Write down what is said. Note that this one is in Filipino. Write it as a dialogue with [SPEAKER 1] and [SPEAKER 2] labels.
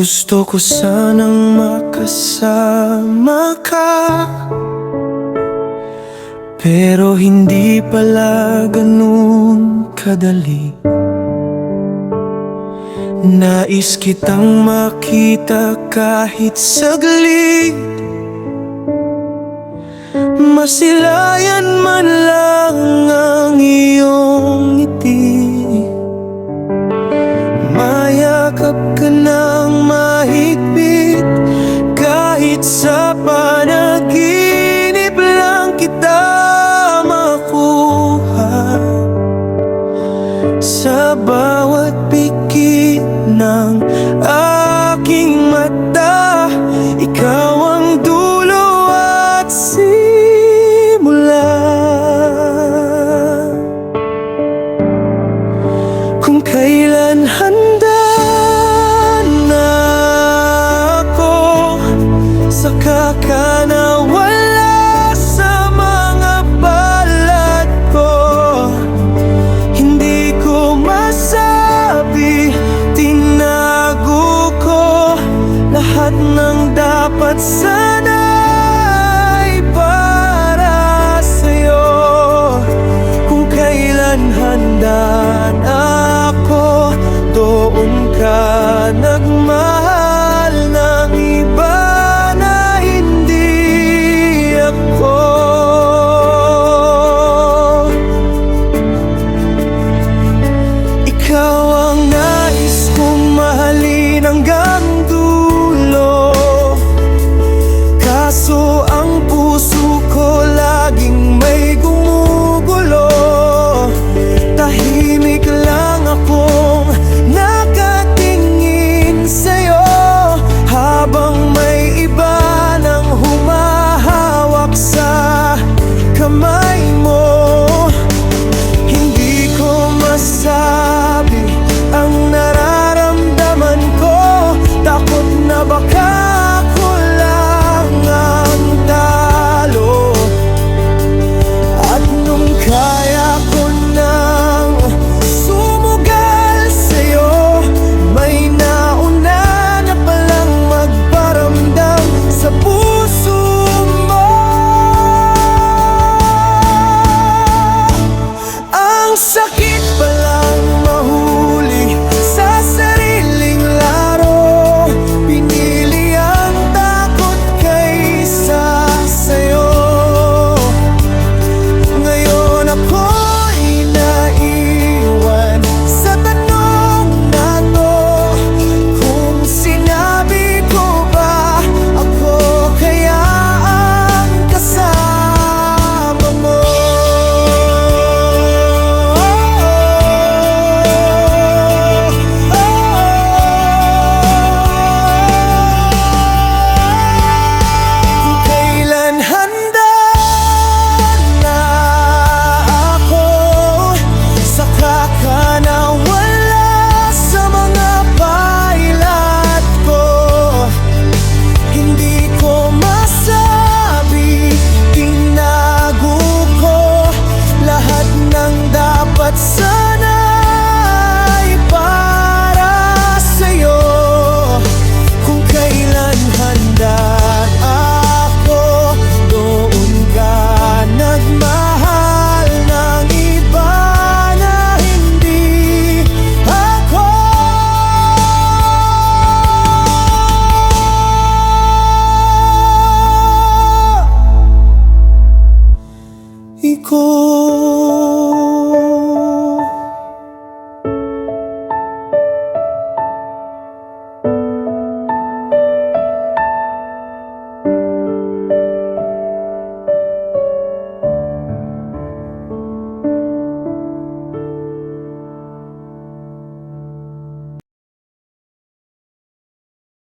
[SPEAKER 1] Gusto ko sanang makasama ka, pero hindi pala ganun kadali. Nais kitang makita kahit saglit, masilayan man lang ang iyong ngiti. Mayakap ka ng mahigpit, kahit sa panaginip lang kita makuha. Sa bawat pikit ng aking mata, ikaw ang dulo at simula. Kung kailan handa na ako, saka ka nawala sa mga balad ko. Hindi ko masabi, tinago ko lahat ng dapat sana'y para sa'yo. Kung kailan handa na ako, doon ka